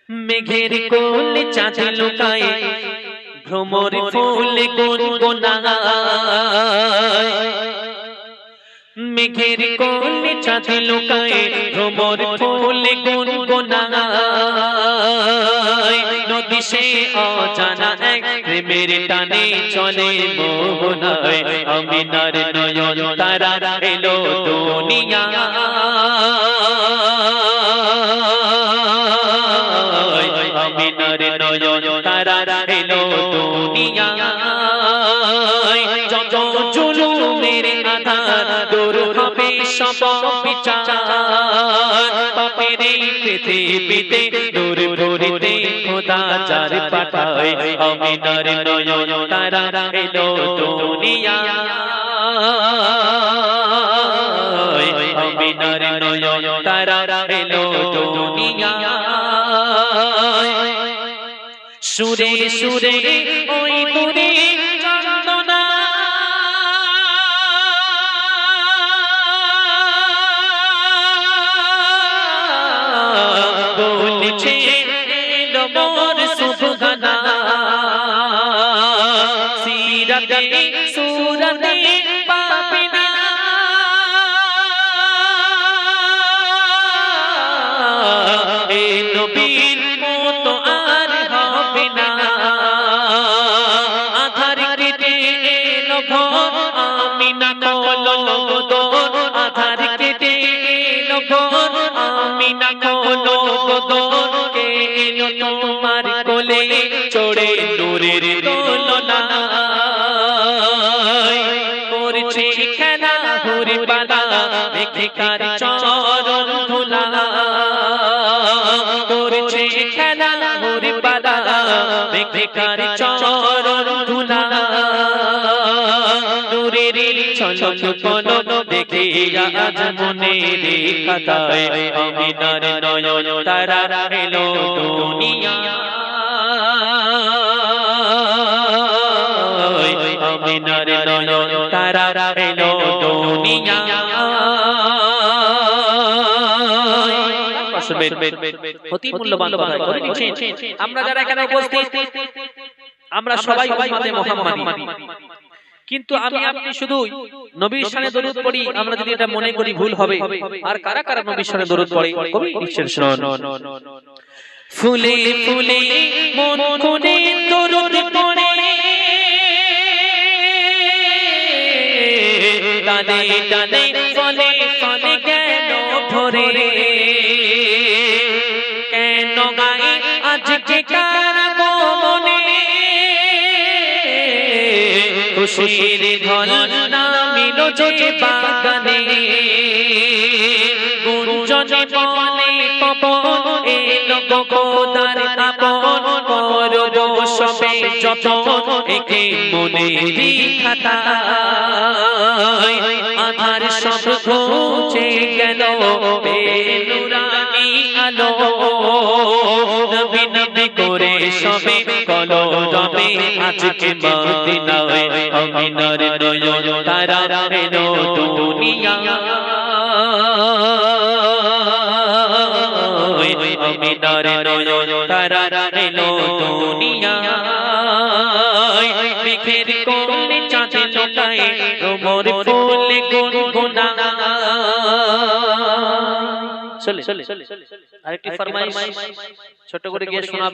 মেঘের কোলে চাঁদ লুকায় ভ্রমর ফুল গুনগুনায় মেঘের কোলে চাঁদ লুকায় ভ্রমর ফুল গুনগুনায় নদী সে অজানা এক প্রেমের টানে চলে মোহনায় আমিনার নয়ন তারা এলো দুনিয়ায় আমিনার নয়ন তারা এলো দুনিয়ায় যত জুলুমের আধার দূর হবে সব বিচার পাপের এই পৃথিবীতে নূর ভরিতে খোদা যার পাঠায় আমিনার নয়ন তারা এলো দুনিয়ায় আমিনার নয়ন তারা এলো দুনিয়ায় সুরে সুরে ওই দূরে চন্দনা বলছে নমর সুবহানা সিরাতে সুরাতে পাবে না এ নবীর মতো আর হবে না আধার কেটে এলো ভোর আমিনা খোলো দোর আধার কেটে এলো ভোর আমিনা খোলো দোর কে এলো তোমার কোলে চড়ে নূরের দোলনায় করছে খেলা হুরি বালা বেকার চরণ ধুলা করছে খেলা হুরি বালা বেকার চরণ ধুলা নূরের ঝলক পলক দেখে আজ মনের খাতায় আমিনার নয়ন তারা এলো দুনিয়ায় আমিনার নয়ন তারা এলো দুনিয়ায় অতি মূল্যবান কথা করে দিচ্ছেন আমরা যারা এখানে উপস্থিত আমরা সবাই উম্মতে মুহাম্মাদী কিন্তু আমি আপনি শুধু নবীর শানে দরুদ পড়ি আমরা যদি এটা মনে করি ভুল হবে আর কারা কারা নবীর শানে দরুদ পড়ে কবি লিখছেন শুনুন ফুলে ফুলে মন কোণে দরুদ পড়ে টানে টানে ফলে ফলে কেন ভরে কেন গাই আজকে কার মনে খুশির ঢল নামিলো যে বাগানে গুঞ্জনে বলে পবন এলো খোদার আপন করো সবে যতন একে মনেরই খাতায় আধার সব ঘুচে গেল বেনুরানি আলো নবী নবী করে সবে কলরবে আজকে মদিনায় আমিনার নয়ন তারা এলো দুনিয়ায় আমিনার নয়ন তারা এলো দুনিয়ায় মেঘের কোলে চাঁদ লুকায় ভ্রমর ফুল গুনগুনায় চলে আরেকটি ফরমাইশ ছোট করে গিয়ে শোনাবে।